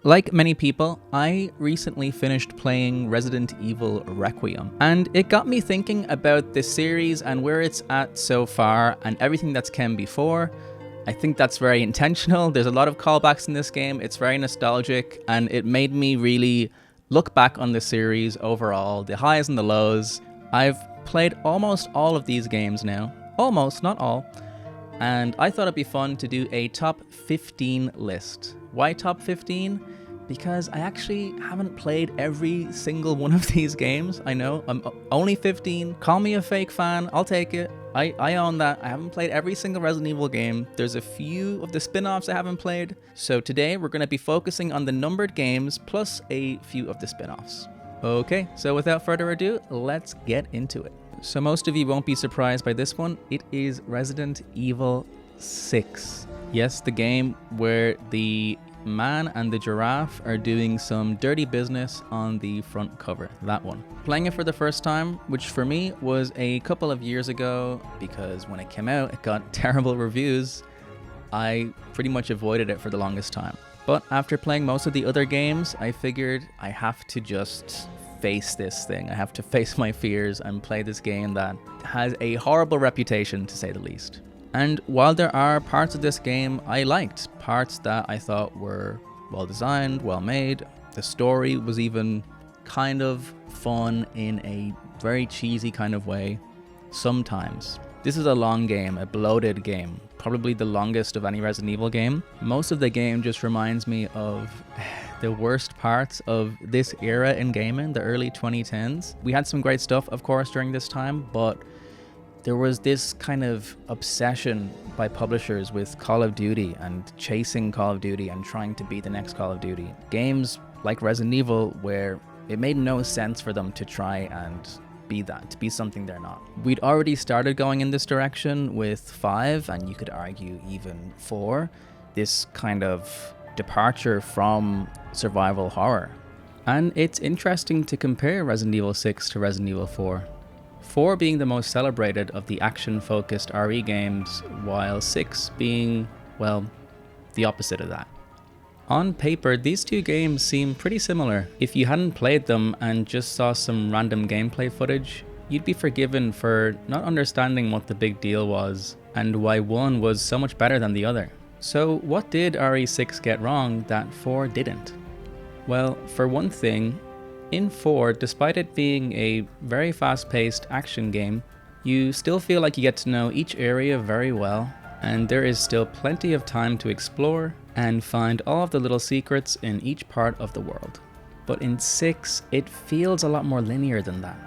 Like many people, I recently finished playing Resident Evil Requiem, and it got me thinking about this series and where it's at so far and everything that's come before. I think that's very intentional. There's a lot of callbacks in this game. It's very nostalgic, and it made me really look back on the series overall, the highs and the lows. I've played almost all of these games now. Almost, not all. And I thought it'd be fun to do a top 15 list. Why top 15? Because I actually haven't played every single one of these games. I know, I'm only 15. Call me a fake fan, I'll take it. I own that. I haven't played every single Resident Evil game. There's a few of the spin-offs I haven't played. So today we're going to be focusing on the numbered games plus a few of the spin-offs. Okay, so without further ado, let's get into it. So most of you won't be surprised by this one. It is Resident Evil 6. Yes, the game where the man and the giraffe are doing some dirty business on the front cover. That one. Playing it for the first time, which for me was a couple of years ago, because when it came out, it got terrible reviews. I pretty much avoided it for the longest time. But after playing most of the other games, I figured I have to just face this thing. I have to face my fears and play this game that has a horrible reputation, to say the least. And while there are parts of this game I liked, parts that I thought were well designed, well made, the story was even kind of fun in a very cheesy kind of way, sometimes. This is a long game, a bloated game, probably the longest of any Resident Evil game. Most of the game just reminds me of the worst parts of this era in gaming, the early 2010s. We had some great stuff, of course, during this time, but there was this kind of obsession by publishers with Call of Duty and chasing Call of Duty and trying to be the next Call of Duty. Games like Resident Evil where it made no sense for them to try and be that, to be something they're not. We'd already started going in this direction with 5, and you could argue even 4, this kind of departure from survival horror. And it's interesting to compare Resident Evil 6 to Resident Evil 4. 4 being the most celebrated of the action-focused RE games, while 6 being, well, the opposite of that. On paper, these two games seem pretty similar. If you hadn't played them and just saw some random gameplay footage, you'd be forgiven for not understanding what the big deal was and why one was so much better than the other. So what did RE6 get wrong that 4 didn't? Well, for one thing, in 4, despite it being a very fast-paced action game, you still feel like you get to know each area very well, and there is still plenty of time to explore and find all of the little secrets in each part of the world. But in 6, it feels a lot more linear than that.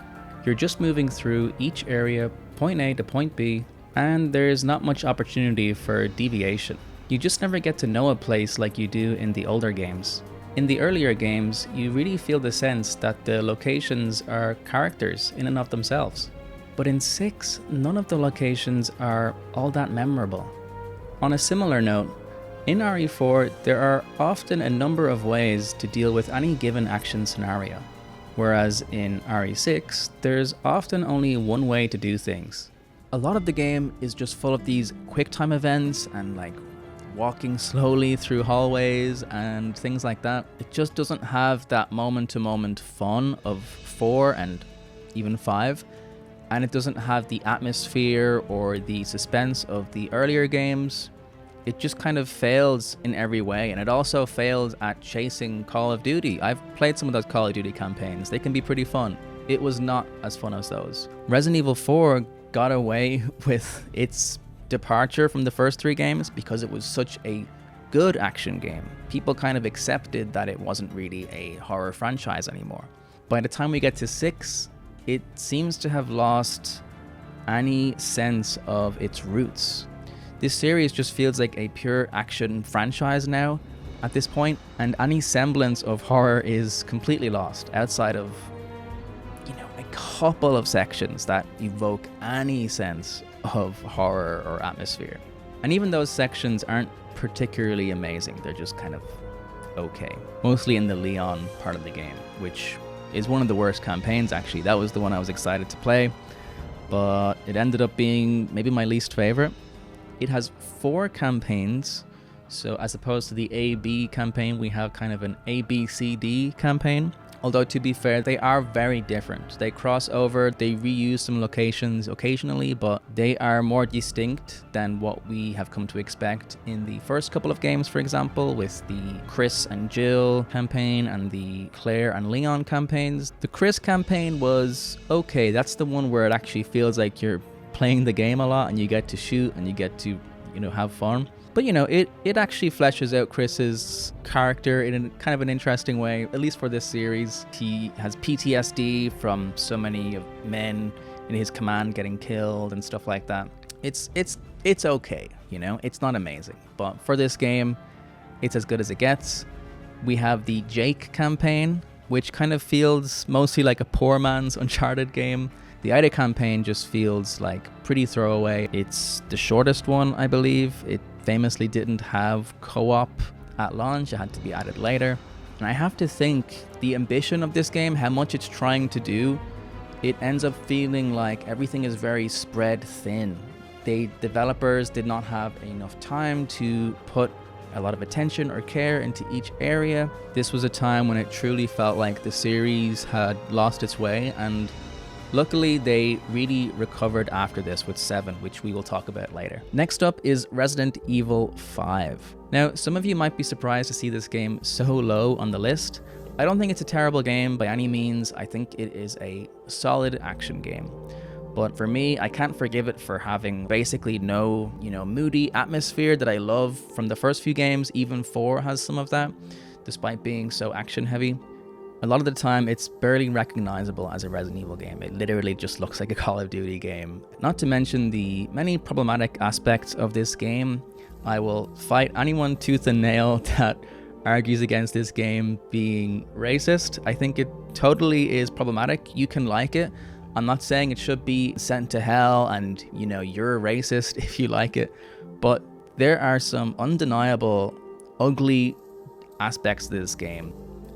You're just moving through each area, point A to point B, and there's not much opportunity for deviation. You just never get to know a place like you do in the older games. In the earlier games, you really feel the sense that the locations are characters in and of themselves. But in 6, none of the locations are all that memorable. On a similar note, in RE4, there are often a number of ways to deal with any given action scenario, whereas in RE6, there's often only one way to do things. A lot of the game is just full of these quick time events and like walking slowly through hallways and things like that. It just doesn't have that moment-to-moment fun of 4 and even 5, and it doesn't have the atmosphere or the suspense of the earlier games. It just kind of fails in every way, and it also fails at chasing Call of Duty. I've played some of those Call of Duty campaigns. They can be pretty fun. It was not as fun as those. Resident Evil 4 got away with its departure from the first 3 games because it was such a good action game. People kind of accepted that it wasn't really a horror franchise anymore. By the time we get to 6, it seems to have lost any sense of its roots. This series just feels like a pure action franchise now at this point, and any semblance of horror is completely lost outside of, a couple of sections that evoke any sense of horror or atmosphere. And even those sections aren't particularly amazing, they're just kind of okay. Mostly in the Leon part of the game, which is one of the worst campaigns actually. That was the one I was excited to play, but it ended up being maybe my least favorite. It has 4 campaigns, So as opposed to the A-B campaign, we have kind of an A-B-C-D campaign. Although to be fair, they are very different. They cross over, they reuse some locations occasionally, but they are more distinct than what we have come to expect in the first couple of games, for example, with the Chris and Jill campaign and the Claire and Leon campaigns. The Chris campaign was okay. That's the one where it actually feels like you're playing the game a lot and you get to shoot and you get to, have fun. But it actually fleshes out Chris's character in kind of an interesting way, at least for this series. He has PTSD from so many of men in his command getting killed and stuff like that. It's okay, it's not amazing. But for this game, it's as good as it gets. We have the Jake campaign, which kind of feels mostly like a poor man's Uncharted game. The Ida campaign just feels like pretty throwaway. It's the shortest one, I believe. It famously didn't have co-op at launch. It had to be added later. And I have to think the ambition of this game, how much it's trying to do, it ends up feeling like everything is very spread thin. The developers did not have enough time to put a lot of attention or care into each area. This was a time when it truly felt like the series had lost its way, and luckily, they really recovered after this with 7, which we will talk about later. Next up is Resident Evil 5. Now, some of you might be surprised to see this game so low on the list. I don't think it's a terrible game by any means. I think it is a solid action game. But for me, I can't forgive it for having basically no, moody atmosphere that I love from the first few games. Even 4 has some of that, despite being so action heavy. A lot of the time, it's barely recognizable as a Resident Evil game. It literally just looks like a Call of Duty game. Not to mention the many problematic aspects of this game. I will fight anyone tooth and nail that argues against this game being racist. I think it totally is problematic. You can like it. I'm not saying it should be sent to hell and, you're a racist if you like it. But there are some undeniable, ugly aspects to this game.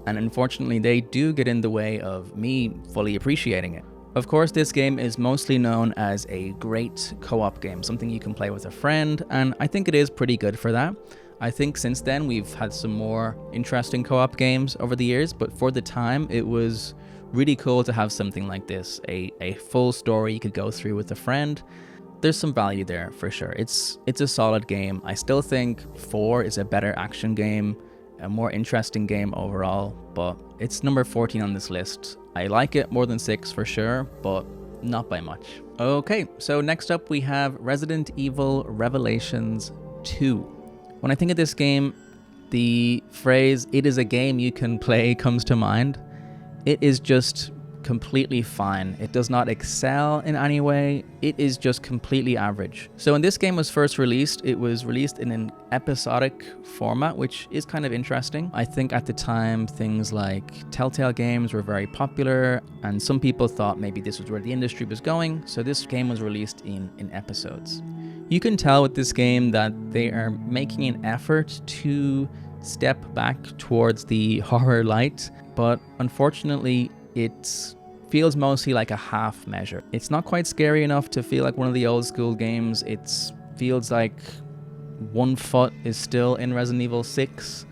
And unfortunately, they do get in the way of me fully appreciating it. Of course, this game is mostly known as a great co-op game, something you can play with a friend, and I think it is pretty good for that. I think since then, we've had some more interesting co-op games over the years, but for the time, it was really cool to have something like this, a full story you could go through with a friend. There's some value there for sure. It's a solid game. I still think 4 is a better action game, a more interesting game overall, but it's number 14 on this list. I like it more than 6 for sure, but not by much. Okay, so next up we have Resident Evil Revelations 2. When I think of this game, the phrase, "it is a game you can play," comes to mind. It is just completely fine. It does not excel in any way. It is just completely average. So when this game was first released, it was released in an episodic format, which is kind of interesting. I think at the time, things like Telltale games were very popular, and some people thought maybe this was where the industry was going, so this game was released in episodes. You can tell with this game that they are making an effort to step back towards the horror light, but unfortunately, it feels mostly like a half measure. It's not quite scary enough to feel like one of the old school games. It feels like one foot is still in Resident Evil 6,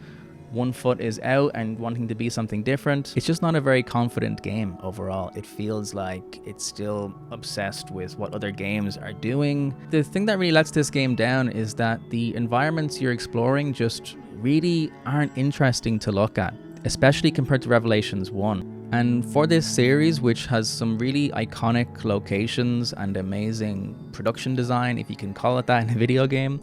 one foot is out and wanting to be something different. It's just not a very confident game overall. It feels like it's still obsessed with what other games are doing. The thing that really lets this game down is that the environments you're exploring just really aren't interesting to look at, especially compared to Revelations 1. And for this series, which has some really iconic locations and amazing production design, if you can call it that in a video game,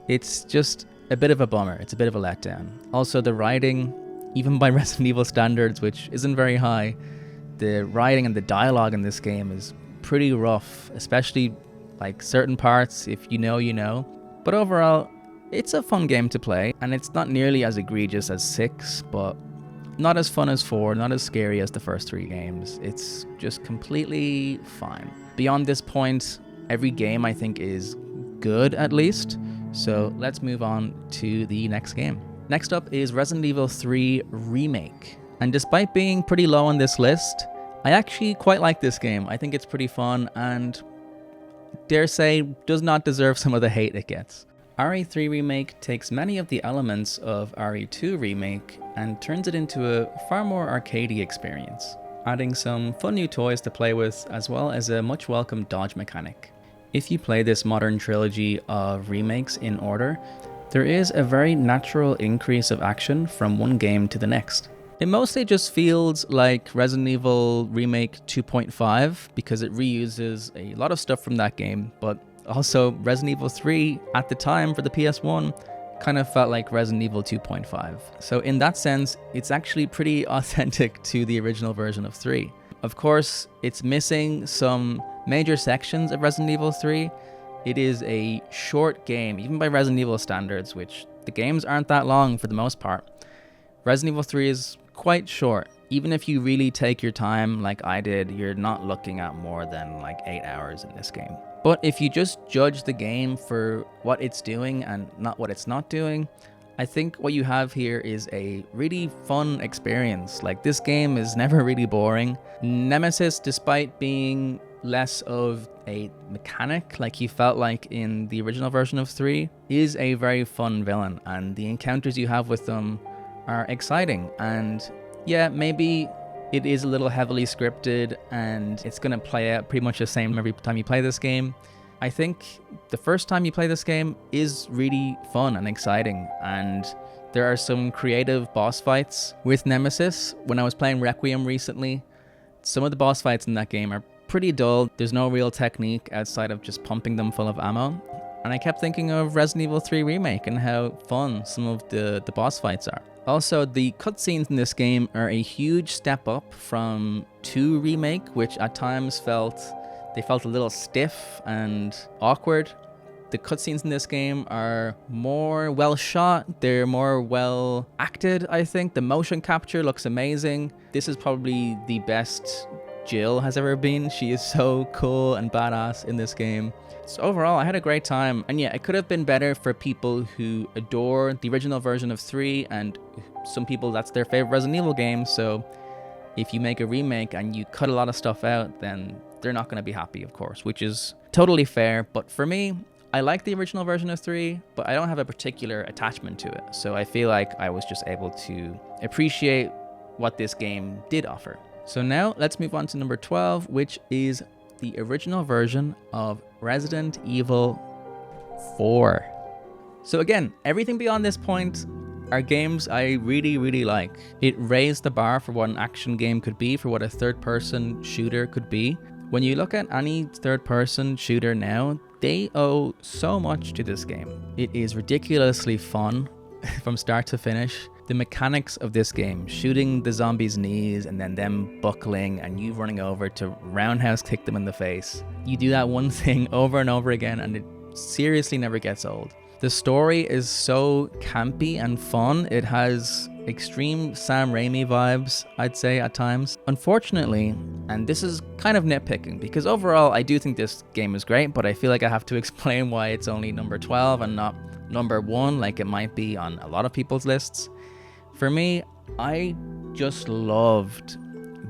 it's just a bit of a bummer. It's a bit of a letdown. Also, the writing, even by Resident Evil standards, which isn't very high, the writing and the dialogue in this game is pretty rough, especially like certain parts, if you know, you know. But overall, it's a fun game to play, and it's not nearly as egregious as 6, but not as fun as 4, not as scary as the first 3 games. It's just completely fine. Beyond this point, every game I think is good at least. So let's move on to the next game. Next up is Resident Evil 3 Remake. And despite being pretty low on this list, I actually quite like this game. I think it's pretty fun and, dare say, does not deserve some of the hate it gets. RE3 Remake takes many of the elements of RE2 Remake and turns it into a far more arcadey experience, adding some fun new toys to play with as well as a much welcome dodge mechanic. If you play this modern trilogy of remakes in order, there is a very natural increase of action from one game to the next. It mostly just feels like Resident Evil Remake 2.5 because it reuses a lot of stuff from that game, but also Resident Evil 3 at the time for the PS1 kind of felt like Resident Evil 2.5. So in that sense, it's actually pretty authentic to the original version of 3. Of course, it's missing some major sections of Resident Evil 3. It is a short game, even by Resident Evil standards, which the games aren't that long for the most part. Resident Evil 3 is quite short. Even if you really take your time like I did, you're not looking at more than like 8 hours in this game. But if you just judge the game for what it's doing and not what it's not doing, I think what you have here is a really fun experience. Like, this game is never really boring. Nemesis, despite being less of a mechanic like he felt like in the original version of 3, is a very fun villain, and the encounters you have with them are exciting. And yeah, maybe it is a little heavily scripted and it's going to play out pretty much the same every time you play this game. I think the first time you play this game is really fun and exciting, and there are some creative boss fights with Nemesis. When I was playing Requiem recently, some of the boss fights in that game are pretty dull. There's no real technique outside of just pumping them full of ammo. And I kept thinking of Resident Evil 3 Remake and how fun some of the boss fights are. Also, the cutscenes in this game are a huge step up from 2 Remake, which at times felt a little stiff and awkward. The cutscenes in this game are more well shot, they're more well acted, I think. The motion capture looks amazing. This is probably the best Jill has ever been. She is so cool and badass in this game. So overall, I had a great time. And yeah, it could have been better for people who adore the original version of 3, and some people that's their favorite Resident Evil game. So if you make a remake and you cut a lot of stuff out, then they're not going to be happy, of course, which is totally fair. But for me, I like the original version of 3, but I don't have a particular attachment to it. So I feel like I was just able to appreciate what this game did offer. So now let's move on to number 12, which is the original version of Resident Evil 4. So again, everything beyond this point are games I really, really like. It raised the bar for what an action game could be, for what a third-person shooter could be. When you look at any third-person shooter now, they owe so much to this game. It is ridiculously fun from start to finish. The mechanics of this game, shooting the zombies' knees and then them buckling and you running over to roundhouse kick them in the face. You do that one thing over and over again and it seriously never gets old. The story is so campy and fun. It has extreme Sam Raimi vibes, I'd say, at times. Unfortunately, and this is kind of nitpicking, because overall I do think this game is great, but I feel like I have to explain why it's only number 12 and not number 1 like it might be on a lot of people's lists. For me, I just loved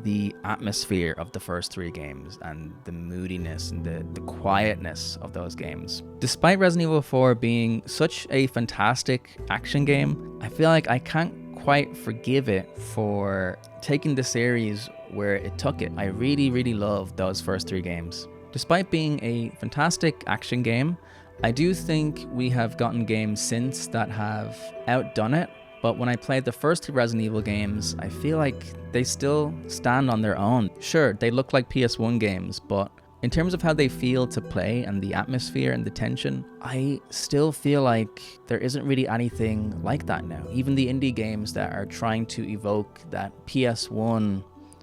the atmosphere of the first 3 games and the moodiness and the quietness of those games. Despite Resident Evil 4 being such a fantastic action game, I feel like I can't quite forgive it for taking the series where it took it. I really, really loved those first 3 games. Despite being a fantastic action game, I do think we have gotten games since that have outdone it. But when I played the first 2 Resident Evil games, I feel like they still stand on their own. Sure, they look like PS1 games, but in terms of how they feel to play and the atmosphere and the tension, I still feel like there isn't really anything like that now. Even the indie games that are trying to evoke that PS1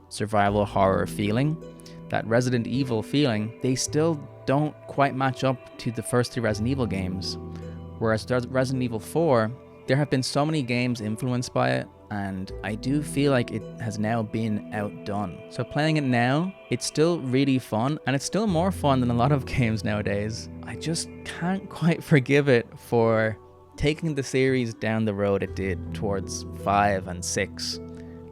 survival horror feeling, that Resident Evil feeling, they still don't quite match up to the first 3 Resident Evil games. Whereas Resident Evil 4, there have been so many games influenced by it, and I do feel like it has now been outdone. So playing it now, it's still really fun, and it's still more fun than a lot of games nowadays. I just can't quite forgive it for taking the series down the road it did towards 5 and 6.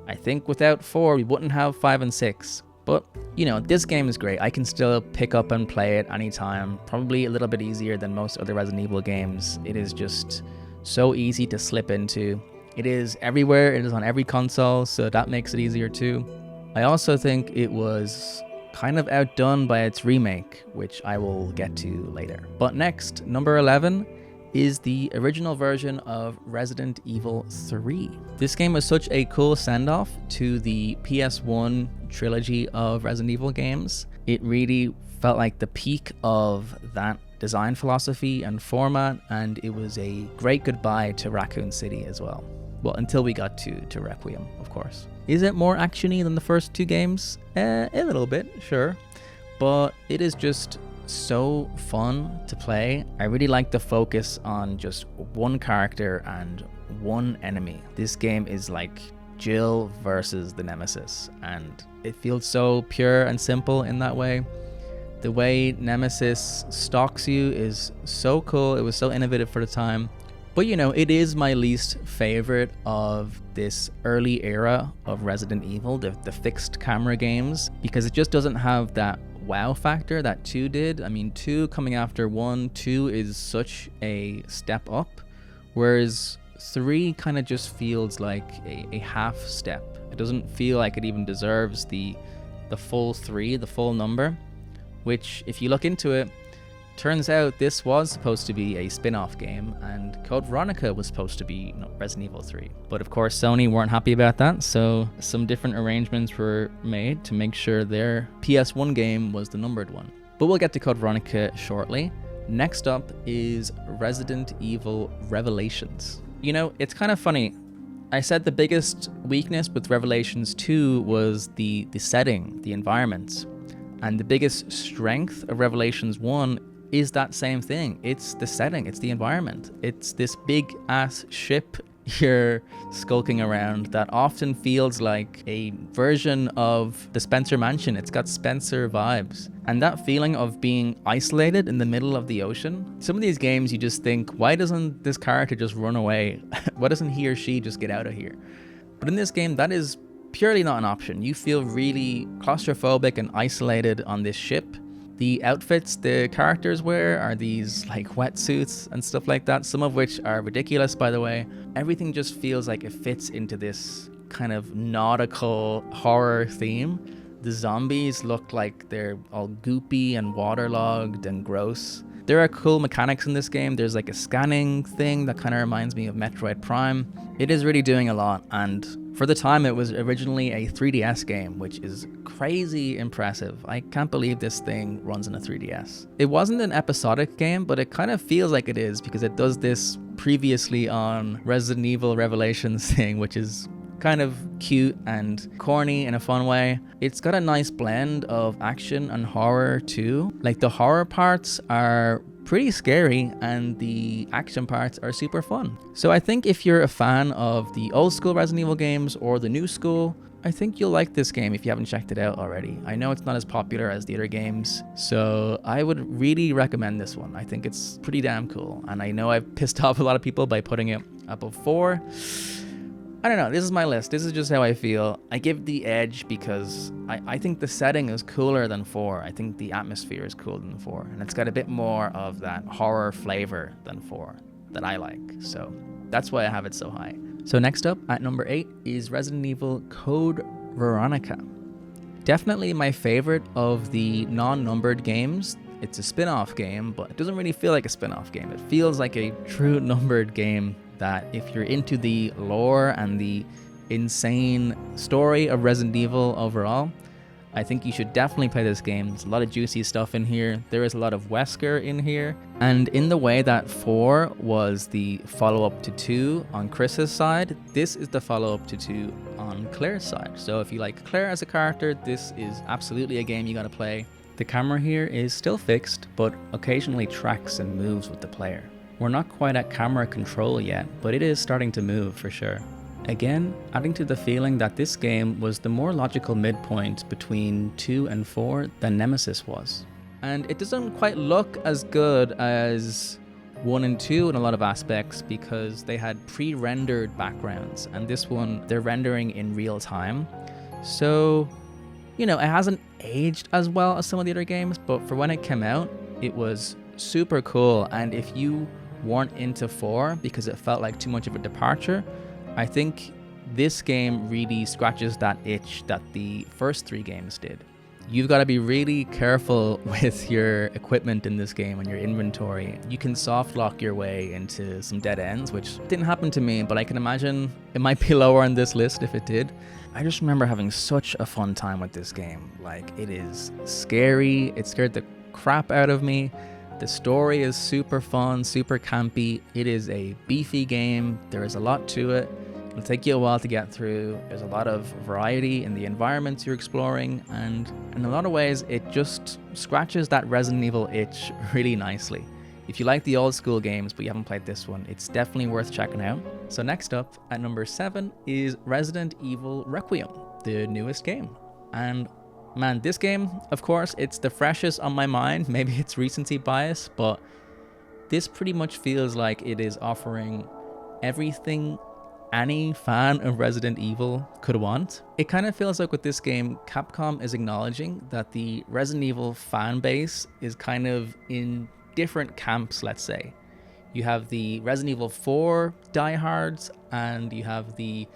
I think without 4, we wouldn't have 5 and 6, But, you know, this game is great. I can still pick up and play it anytime. Probably a little bit easier than most other Resident Evil games. It is just so easy to slip into. It is everywhere. It is on every console, so that makes it easier too. I also think it was kind of outdone by its remake, which I will get to later. But next, number 11 is the original version of Resident Evil 3. This game was such a cool send-off to the PS1 trilogy of Resident Evil games. It really felt like the peak of that design philosophy and format, and it was a great goodbye to Raccoon City as well. Well, until we got to Requiem, of course. Is it more actiony than the first two games? A little bit, sure. But it is just so fun to play. I really like the focus on just one character and one enemy. This game is like Jill versus the Nemesis, and it feels so pure and simple in that way. The way Nemesis stalks you is so cool. It was so innovative for the time. But you know, it is my least favorite of this early era of Resident Evil, the fixed camera games, because it just doesn't have that wow factor that 2 did. I mean, 2 coming after 1, 2 is such a step up, whereas 3 kind of just feels like a half step. It doesn't feel like it even deserves the full 3, the full number, which if you look into it, turns out this was supposed to be a spin-off game, and Code Veronica was supposed to be Resident Evil 3. But of course Sony weren't happy about that, so some different arrangements were made to make sure their PS1 game was the numbered one. But we'll get to Code Veronica shortly. Next up is Resident Evil Revelations. You know, it's kind of funny. I said the biggest weakness with Revelations 2 was the setting, the environment. And the biggest strength of Revelations 1 is that same thing. It's the setting, it's the environment. It's this big ass ship you're skulking around that often feels like a version of the Spencer Mansion. It's got Spencer vibes. And that feeling of being isolated in the middle of the ocean. Some of these games you just think, why doesn't this character just run away? Why doesn't he or she just get out of here? But in this game, that is purely not an option. You feel really claustrophobic and isolated on this ship. The outfits the characters wear are these like wetsuits and stuff like that, some of which are ridiculous, by the way. Everything just feels like it fits into this kind of nautical horror theme. The zombies look like they're all goopy and waterlogged and gross. There are cool mechanics in this game. There's like a scanning thing that kind of reminds me of Metroid Prime. It is really doing a lot, and for the time it was originally a 3DS game, which is crazy impressive. I can't believe this thing runs in a 3DS. It wasn't an episodic game, but it kind of feels like it is, because it does this previously on Resident Evil Revelations thing, which is kind of cute and corny in a fun way. It's got a nice blend of action and horror too. Like the horror parts are pretty scary and the action parts are super fun. So I think if you're a fan of the old school Resident Evil games or the new school, I think you'll like this game if you haven't checked it out already. I know it's not as popular as the other games, so I would really recommend this one. I think it's pretty damn cool, and I know I've pissed off a lot of people by putting it above 4. I don't know, this is my list. This is just how I feel. I give the edge because I think the setting is cooler than 4. I think the atmosphere is cooler than 4. And it's got a bit more of that horror flavor than 4 that I like. So that's why I have it so high. So next up at number 8 is Resident Evil Code Veronica. Definitely my favorite of the non-numbered games. It's a spin-off game, but it doesn't really feel like a spin-off game. It feels like a true numbered game that if you're into the lore and the insane story of Resident Evil overall, I think you should definitely play this game. There's a lot of juicy stuff in here. There is a lot of Wesker in here. And in the way that 4 was the follow-up to 2 on Chris's side, this is the follow-up to 2 on Claire's side. So if you like Claire as a character, this is absolutely a game you gotta play. The camera here is still fixed, but occasionally tracks and moves with the player. We're not quite at camera control yet, but it is starting to move for sure. Again, adding to the feeling that this game was the more logical midpoint between 2 and 4 than Nemesis was. And it doesn't quite look as good as 1 and 2 in a lot of aspects because they had pre-rendered backgrounds, and this one they're rendering in real time. So You know, it hasn't aged as well as some of the other games, but for when it came out, it was super cool. And if you weren't into 4 because it felt like too much of a departure, I think this game really scratches that itch that the first 3 games did. You've got to be really careful with your equipment in this game and your inventory. You can soft lock your way into some dead ends, which didn't happen to me, but I can imagine it might be lower on this list if it did. I just remember having such a fun time with this game. Like, it is scary. It scared the crap out of me. The story is super fun, super campy. It is a beefy game. There is a lot to it. It'll take you a while to get through. There's a lot of variety in the environments you're exploring, and in a lot of ways, it just scratches that Resident Evil itch really nicely. If you like the old school games but you haven't played this one, it's definitely worth checking out. So next up, at number 7, is Resident Evil Requiem, the newest game. And man, this game, of course, it's the freshest on my mind. Maybe it's recency bias, but this pretty much feels like it is offering everything any fan of Resident Evil could want. It kind of feels like with this game, Capcom is acknowledging that the Resident Evil fan base is kind of in different camps, let's say. You have the Resident Evil 4 diehards, and you have the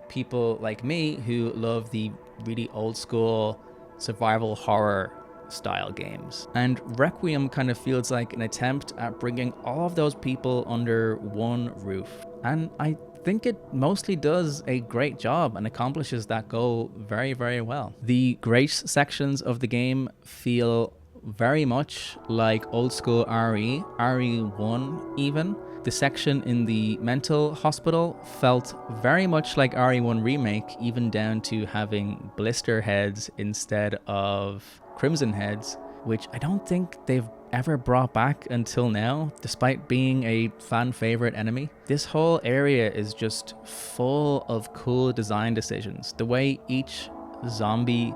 people like me who love the really old school survival horror style games. And Requiem kind of feels like an attempt at bringing all of those people under one roof. And I think it mostly does a great job and accomplishes that goal very, very well. The grace sections of the game feel very much like old school RE1 even. The section in the mental hospital felt very much like RE1 Remake, even down to having blister heads instead of crimson heads, which I don't think they've ever brought back until now, despite being a fan favorite enemy. This whole area is just full of cool design decisions. The way each zombie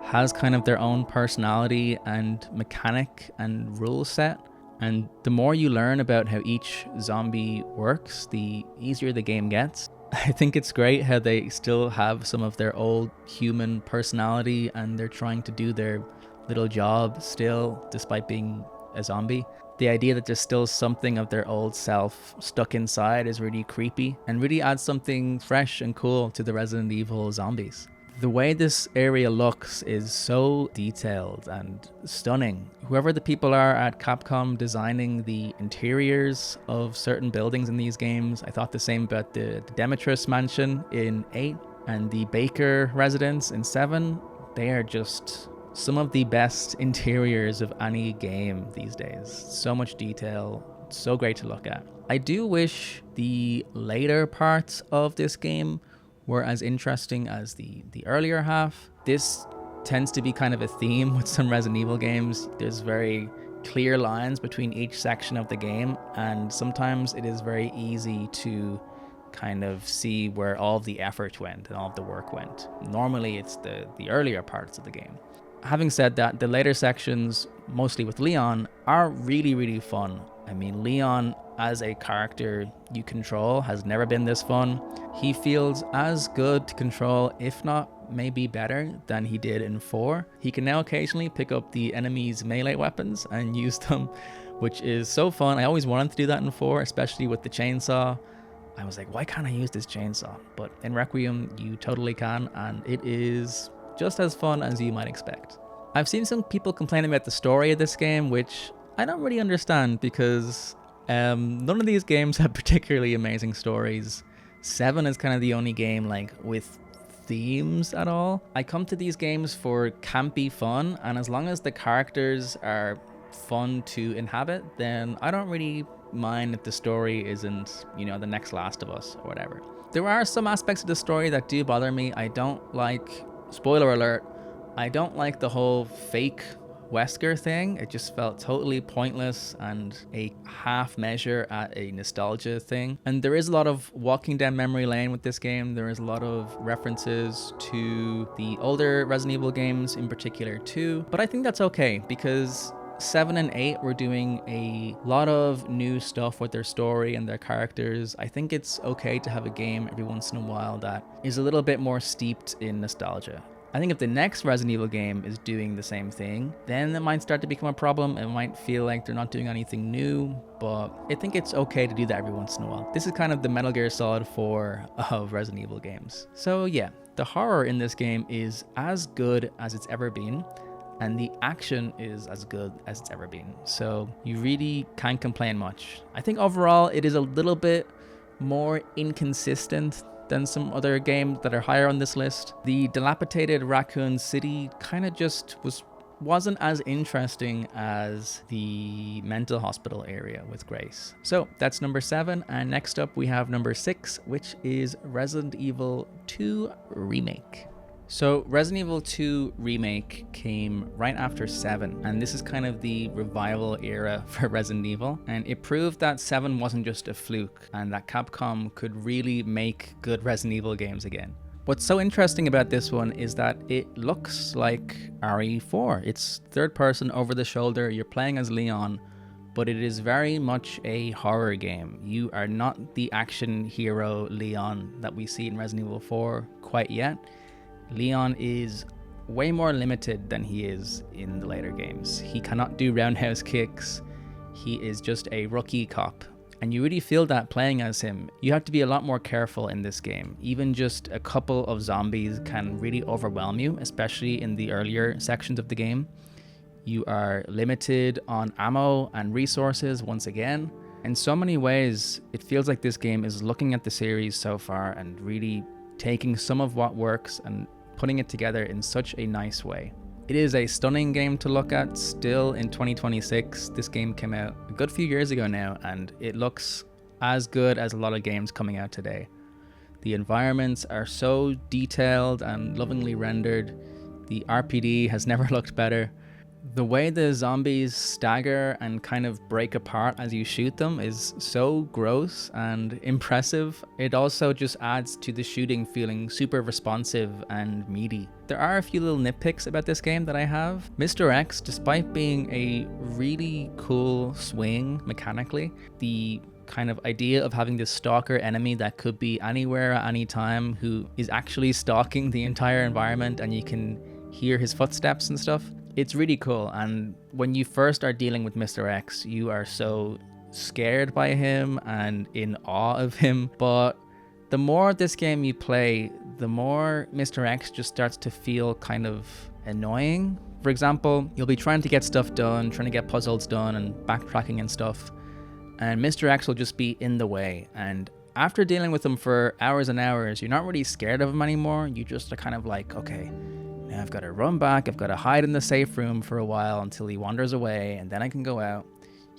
has kind of their own personality and mechanic and rule set. And the more you learn about how each zombie works, the easier the game gets. I think it's great how they still have some of their old human personality and they're trying to do their little job still, despite being a zombie. The idea that there's still something of their old self stuck inside is really creepy and really adds something fresh and cool to the Resident Evil zombies. The way this area looks is so detailed and stunning. Whoever the people are at Capcom designing the interiors of certain buildings in these games, I thought the same about the Demetrius mansion in 8 and the Baker residence in 7. They are just some of the best interiors of any game these days. So much detail, so great to look at. I do wish the later parts of this game were as interesting as the earlier half. This tends to be kind of a theme with some Resident Evil games. There's very clear lines between each section of the game, and sometimes it is very easy to kind of see where all of the effort went and all of the work went. Normally it's the earlier parts of the game. Having said that, the later sections, mostly with Leon, are really, really fun. I mean, Leon as a character you control has never been this fun. He feels as good to control, if not maybe better, than he did in 4. He can now occasionally pick up the enemy's melee weapons and use them, which is so fun. I always wanted to do that in 4, especially with the chainsaw. I was like, why can't I use this chainsaw? But in Requiem, you totally can, and it is just as fun as you might expect. I've seen some people complain about the story of this game, which I don't really understand because none of these games have particularly amazing stories. 7 is kind of the only game like with themes at all. I come to these games for campy fun, and as long as the characters are fun to inhabit, then I don't really mind if the story isn't, you know, the next Last of Us or whatever. There are some aspects of the story that do bother me. I don't like, spoiler alert, I don't like the whole fake Wesker thing. It just felt totally pointless and a half measure at a nostalgia thing. And there is a lot of walking down memory lane with this game. There is a lot of references to the older Resident Evil games in particular too. But I think that's okay because 7 and 8 were doing a lot of new stuff with their story and their characters. I think it's okay to have a game every once in a while that is a little bit more steeped in nostalgia. I think if the next Resident Evil game is doing the same thing, then it might start to become a problem. It might feel like they're not doing anything new, but I think it's okay to do that every once in a while. This is kind of the Metal Gear Solid 4 of Resident Evil games. So yeah, the horror in this game is as good as it's ever been, and the action is as good as it's ever been. So you really can't complain much. I think overall it is a little bit more inconsistent than some other games that are higher on this list. The dilapidated Raccoon City kind of just wasn't as interesting as the mental hospital area with Grace. So that's number 7, and next up we have number 6, which is Resident Evil 2 Remake. So Resident Evil 2 Remake came right after 7, and this is kind of the revival era for Resident Evil, and it proved that 7 wasn't just a fluke and that Capcom could really make good Resident Evil games again. What's so interesting about this one is that it looks like RE4. It's third person over the shoulder, you're playing as Leon, but it is very much a horror game. You are not the action hero Leon that we see in Resident Evil 4 quite yet. Leon is way more limited than he is in the later games. He cannot do roundhouse kicks. He is just a rookie cop. And you really feel that playing as him. You have to be a lot more careful in this game. Even just a couple of zombies can really overwhelm you, especially in the earlier sections of the game. You are limited on ammo and resources once again. In so many ways, it feels like this game is looking at the series so far and really taking some of what works and putting it together in such a nice way. It is a stunning game to look at still in 2026. This game came out a good few years ago now, and it looks as good as a lot of games coming out today. The environments are so detailed and lovingly rendered. The RPD has never looked better. The way the zombies stagger and kind of break apart as you shoot them is so gross and impressive. It also just adds to the shooting feeling super responsive and meaty. There are a few little nitpicks about this game that I have. Mr. X, despite being a really cool swing mechanically, the kind of idea of having this stalker enemy that could be anywhere at any time who is actually stalking the entire environment and you can hear his footsteps and stuff. It's really cool, and when you first are dealing with Mr. X, you are so scared by him and in awe of him, but the more this game you play, the more Mr. X just starts to feel kind of annoying. For example, you'll be trying to get stuff done, trying to get puzzles done and backtracking and stuff, and Mr. X will just be in the way, and after dealing with him for hours and hours, you're not really scared of him anymore. You just are kind of like, okay, now I've got to run back, I've got to hide in the safe room for a while until he wanders away, and then I can go out.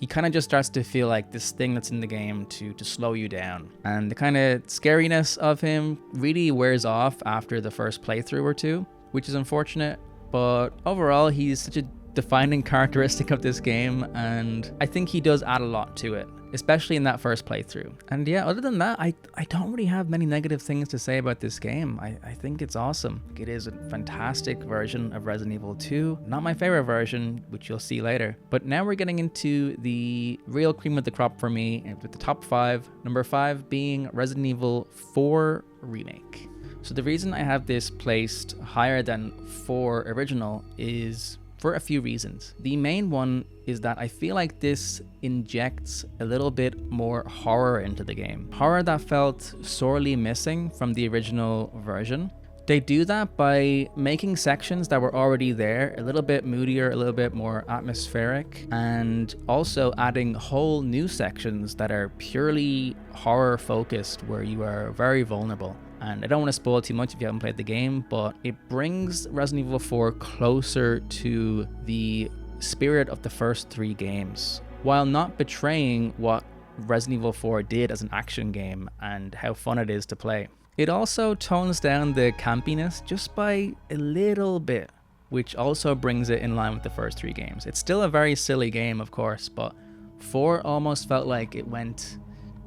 He kind of just starts to feel like this thing that's in the game to slow you down. And the kind of scariness of him really wears off after the first playthrough or two, which is unfortunate. But overall, he's such a defining characteristic of this game, and I think he does add a lot to it, especially in that first playthrough. And yeah, other than that, I don't really have many negative things to say about this game. I think it's awesome. It is a fantastic version of Resident Evil 2. Not my favorite version, which you'll see later. But now we're getting into the real cream of the crop for me, with the top 5. Number 5 being Resident Evil 4 Remake. So the reason I have this placed higher than 4 original is for a few reasons. The main one is that I feel like this injects a little bit more horror into the game. Horror that felt sorely missing from the original version. They do that by making sections that were already there a little bit moodier, a little bit more atmospheric, and also adding whole new sections that are purely horror focused where you are very vulnerable. And I don't want to spoil too much if you haven't played the game, but it brings Resident Evil 4 closer to the spirit of the first 3 games, while not betraying what Resident Evil 4 did as an action game and how fun it is to play. It also tones down the campiness just by a little bit, which also brings it in line with the first 3 games. It's still a very silly game, of course, but 4 almost felt like it went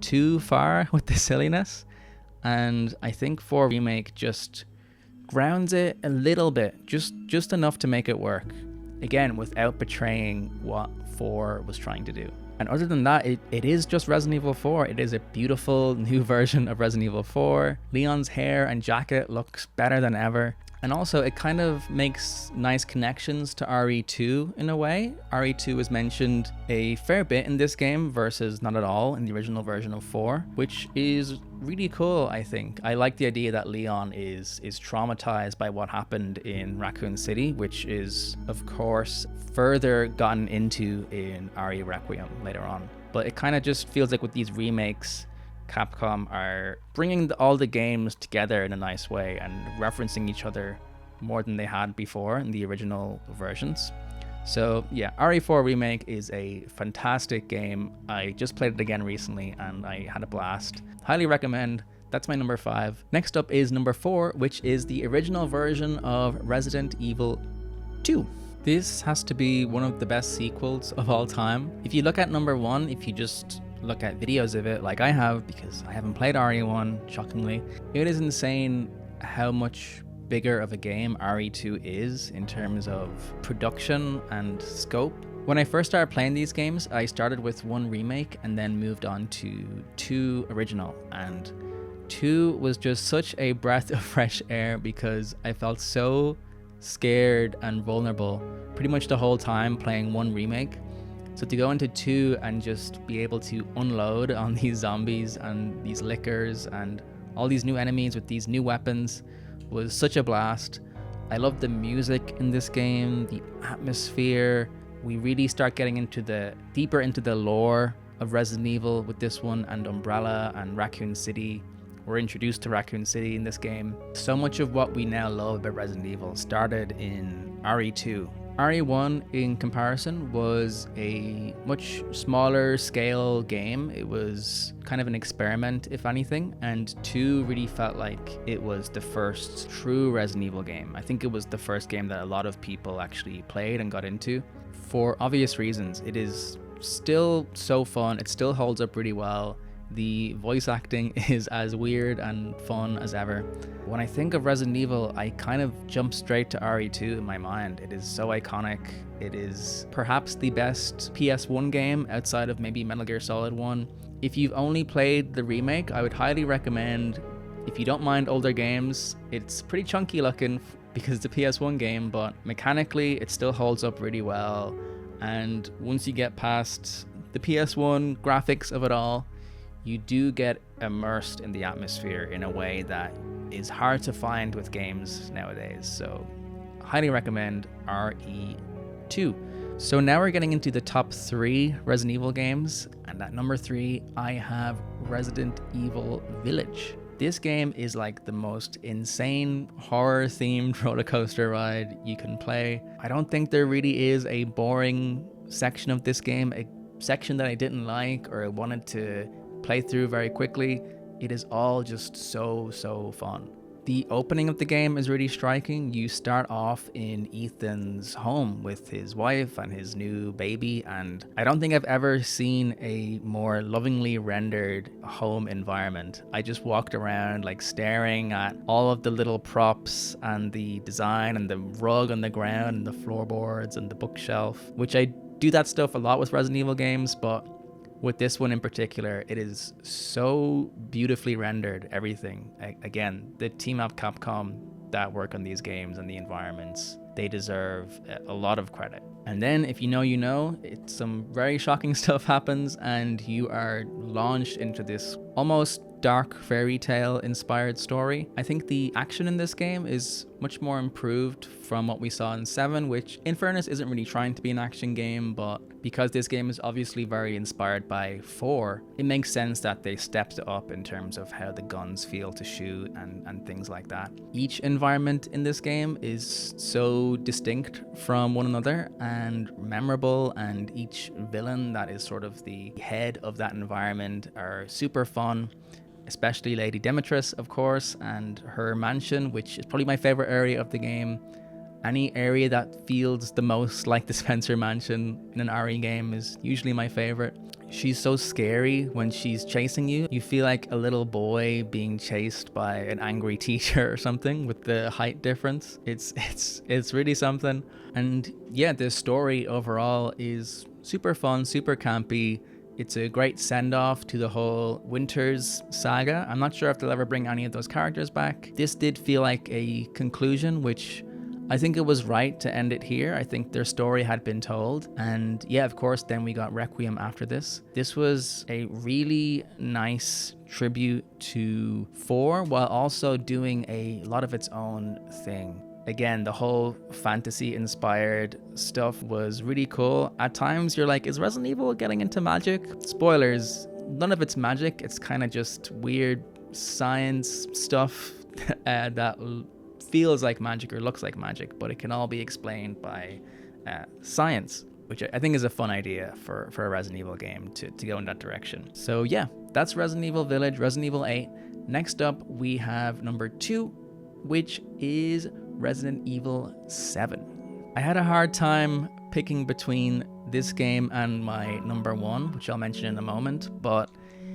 too far with the silliness. And I think 4 Remake just grounds it a little bit, just enough to make it work. Again, without betraying what 4 was trying to do. And other than that, it is just Resident Evil 4. It is a beautiful new version of Resident Evil 4. Leon's hair and jacket looks better than ever. And also, it kind of makes nice connections to RE2 in a way. RE2 is mentioned a fair bit in this game versus not at all in the original version of 4, which is really cool, I think. I like the idea that Leon is traumatized by what happened in Raccoon City, which is, of course, further gotten into in RE Requiem later on. But it kind of just feels like with these remakes, Capcom are bringing all the games together in a nice way and referencing each other more than they had before in the original versions. So yeah, RE4 Remake is a fantastic game. I just played it again recently and I had a blast. Highly recommend. That's my number 5. Next up is number 4, which is the original version of Resident Evil 2. This has to be one of the best sequels of all time. If you look at number 1, if you just look at videos of it like I have, because I haven't played RE1, shockingly, it is insane how much bigger of a game RE2 is in terms of production and scope. When I first started playing these games, I started with 1 remake and then moved on to 2 original, and 2 was just such a breath of fresh air because I felt so scared and vulnerable pretty much the whole time playing 1 remake. So to go into 2 and just be able to unload on these zombies and these lickers and all these new enemies with these new weapons was such a blast. I love the music in this game, the atmosphere. We really start getting into deeper into the lore of Resident Evil with this one, and Umbrella and Raccoon City. We're introduced to Raccoon City in this game. So much of what we now love about Resident Evil started in RE2. RE1, in comparison, was a much smaller scale game. It was kind of an experiment, if anything, and 2 really felt like it was the first true Resident Evil game. I think it was the first game that a lot of people actually played and got into. For obvious reasons, it is still so fun. It still holds up really well. The voice acting is as weird and fun as ever. When I think of Resident Evil, I kind of jump straight to RE2 in my mind. It is so iconic. It is perhaps the best PS1 game outside of maybe Metal Gear Solid 1. If you've only played the remake, I would highly recommend, if you don't mind older games, it's pretty chunky looking because it's a PS1 game, but mechanically it still holds up really well. And once you get past the PS1 graphics of it all, you do get immersed in the atmosphere in a way that is hard to find with games nowadays. So highly recommend RE2. So now we're getting into the top 3 Resident Evil games, and at number 3 I have Resident Evil Village. This game is like the most insane horror themed roller coaster ride you can play. I don't think there really is a boring section of this game, a section that I didn't like or I wanted to play through very quickly. It is all just so fun. The opening of the game is really striking. You start off in Ethan's home with his wife and his new baby, and I don't think I've ever seen a more lovingly rendered home environment. I just walked around like staring at all of the little props and the design and the rug on the ground and the floorboards and the bookshelf, which I do that stuff a lot with Resident Evil games, but with this one in particular, it is so beautifully rendered, everything. Again, the team at Capcom that work on these games and the environments, they deserve a lot of credit. And then, if you know, you know, some very shocking stuff happens and you are launched into this almost dark fairy tale inspired story. I think the action in this game is much more improved from what we saw in 7, which in fairness isn't really trying to be an action game, but because this game is obviously very inspired by 4, it makes sense that they stepped it up in terms of how the guns feel to shoot and things like that. Each environment in this game is so distinct from one another and memorable, and each villain that is sort of the head of that environment are super fun. Especially Lady Demetrius, of course, and her mansion, which is probably my favorite area of the game. Any area that feels the most like the Spencer mansion in an RE game is usually my favorite. She's so scary when she's chasing you. You feel like a little boy being chased by an angry teacher or something with the height difference. It's really something. And yeah, the story overall is super fun, super campy. It's a great send-off to the whole Winters saga. I'm not sure if they'll ever bring any of those characters back. This did feel like a conclusion, which I think it was right to end it here. I think their story had been told. And yeah, of course, then we got Requiem after this. This was a really nice tribute to 4 while also doing a lot of its own thing. Again, the whole fantasy-inspired stuff was really cool. At times, you're like, is Resident Evil getting into magic? Spoilers, none of it's magic. It's kind of just weird science stuff that feels like magic or looks like magic, but it can all be explained by science, which I think is a fun idea for a Resident Evil game to go in that direction. So yeah, that's Resident Evil Village, Resident Evil 8. Next up, we have number 2, which is Resident Evil 7. I had a hard time picking between this game and my number 1, which I'll mention in a moment, but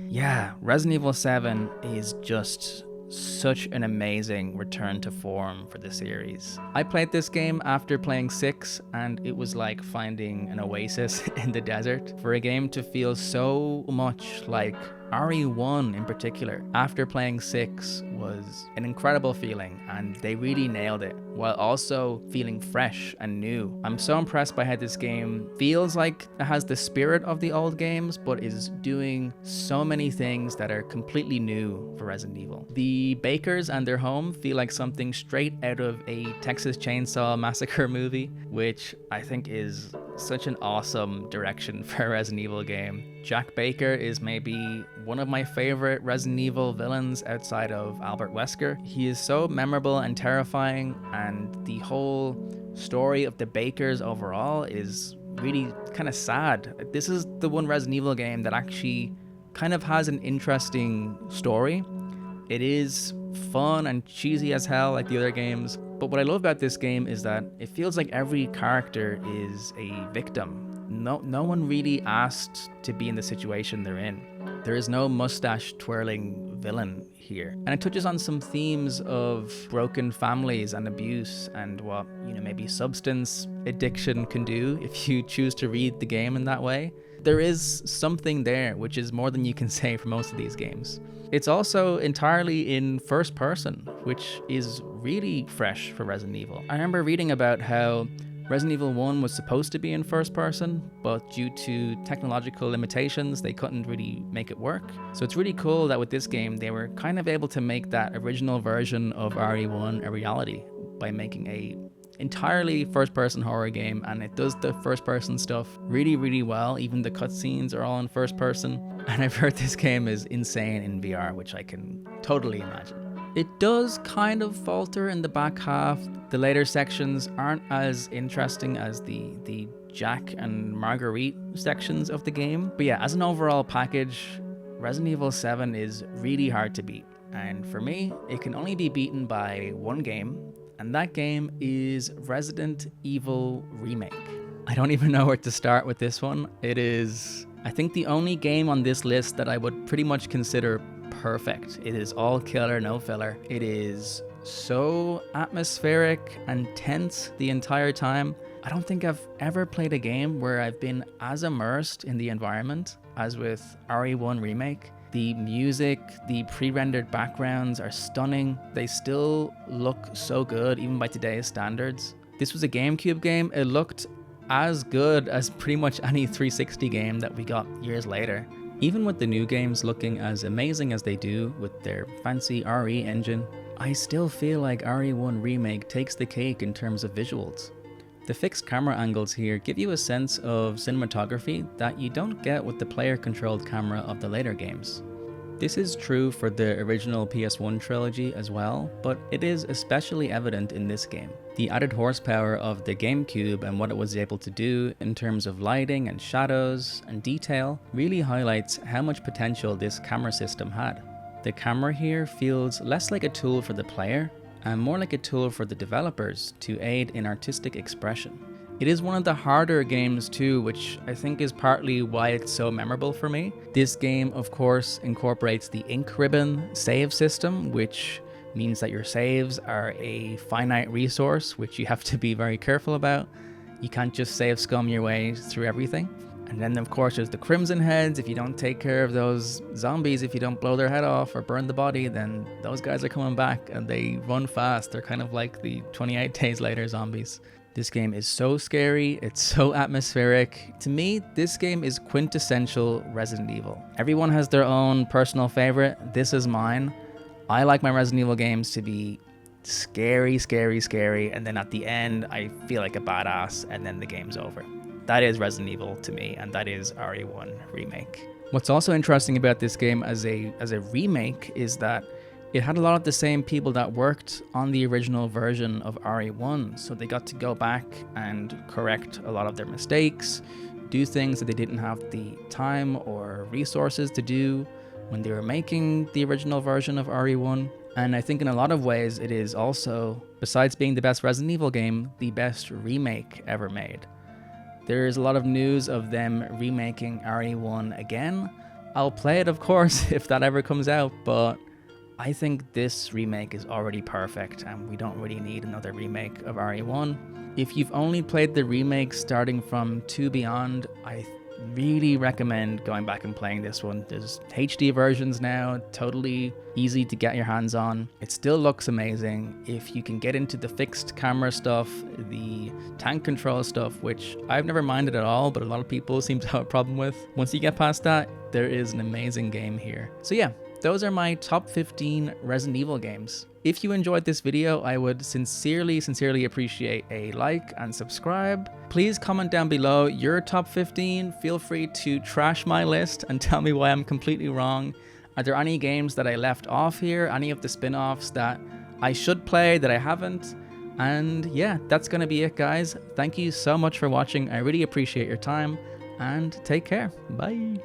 yeah, Resident Evil 7 is just such an amazing return to form for the series. I played this game after playing 6, and it was like finding an oasis in the desert. For a game to feel so much like RE1 in particular, after playing 6, was an incredible feeling, and they really nailed it, while also feeling fresh and new. I'm so impressed by how this game feels like it has the spirit of the old games, but is doing so many things that are completely new for Resident Evil. The Bakers and their home feel like something straight out of a Texas Chainsaw Massacre movie, which I think is such an awesome direction for a Resident Evil game. Jack Baker is maybe one of my favorite Resident Evil villains outside of Albert Wesker. He is so memorable and terrifying, and the whole story of the Bakers overall is really kind of sad. This is the one Resident Evil game that actually kind of has an interesting story. It is fun and cheesy as hell like the other games, but what I love about this game is that it feels like every character is a victim. No one really asked to be in the situation they're in. There is no mustache twirling villain here. And it touches on some themes of broken families and abuse and what, maybe substance addiction can do if you choose to read the game in that way. There is something there, which is more than you can say for most of these games. It's also entirely in first person, which is really fresh for Resident Evil. I remember reading about how Resident Evil 1 was supposed to be in first person, but due to technological limitations, they couldn't really make it work. So it's really cool that with this game, they were kind of able to make that original version of RE1 a reality by making a entirely first-person horror game, and it does the first-person stuff really, really well. Even the cutscenes are all in first person, and I've heard this game is insane in VR, which I can totally imagine. It does kind of falter in the back half. The later sections aren't as interesting as the Jack and Marguerite sections of the game. But yeah, as an overall package, Resident Evil 7 is really hard to beat. And for me, it can only be beaten by one game, and that game is Resident Evil Remake. I don't even know where to start with this one. It is, I think, the only game on this list that I would pretty much consider perfect. It is all killer, no filler. It is so atmospheric and tense the entire time. I don't think I've ever played a game where I've been as immersed in the environment as with RE1 Remake. The music, the pre-rendered backgrounds are stunning. They still look so good, even by today's standards. This was a GameCube game. It looked as good as pretty much any 360 game that we got years later. Even with the new games looking as amazing as they do with their fancy RE engine, I still feel like RE1 Remake takes the cake in terms of visuals. The fixed camera angles here give you a sense of cinematography that you don't get with the player-controlled camera of the later games. This is true for the original PS1 trilogy as well, but it is especially evident in this game. The added horsepower of the GameCube and what it was able to do in terms of lighting and shadows and detail really highlights how much potential this camera system had. The camera here feels less like a tool for the player and more like a tool for the developers to aid in artistic expression. It is one of the harder games too, which I think is partly why it's so memorable for me. This game, of course, incorporates the ink ribbon save system, which means that your saves are a finite resource, which you have to be very careful about. You can't just save scum your way through everything. And then of course there's the Crimson Heads. If you don't take care of those zombies, if you don't blow their head off or burn the body, then those guys are coming back and they run fast. They're kind of like the 28 Days Later zombies. This game is so scary, it's so atmospheric. To me, this game is quintessential Resident Evil. Everyone has their own personal favorite. This is mine. I like my Resident Evil games to be scary, scary, scary, and then at the end, I feel like a badass, and then the game's over. That is Resident Evil to me, and that is RE1 Remake. What's also interesting about this game as a remake is that it had a lot of the same people that worked on the original version of RE1, so they got to go back and correct a lot of their mistakes, do things that they didn't have the time or resources to do when they were making the original version of RE1. And I think in a lot of ways it is also, besides being the best Resident Evil game, the best remake ever made. There is a lot of news of them remaking RE1 again. I'll play it, of course, if that ever comes out, but I think this remake is already perfect and we don't really need another remake of RE1. If you've only played the remake starting from 2 Beyond, I really recommend going back and playing this one. There's HD versions now, totally easy to get your hands on. It still looks amazing. If you can get into the fixed camera stuff, the tank control stuff, which I've never minded at all, but a lot of people seem to have a problem with. Once you get past that, there is an amazing game here. So yeah, those are my top 15 Resident Evil games. If you enjoyed this video, I would sincerely appreciate a like and subscribe. Please comment down below your top 15. Feel free to trash my list and tell me why I'm completely wrong. Are there any games that I left off here? Any of the spin-offs that I should play that I haven't? And yeah, that's gonna be it, guys. Thank you so much for watching. I really appreciate your time and take care. Bye.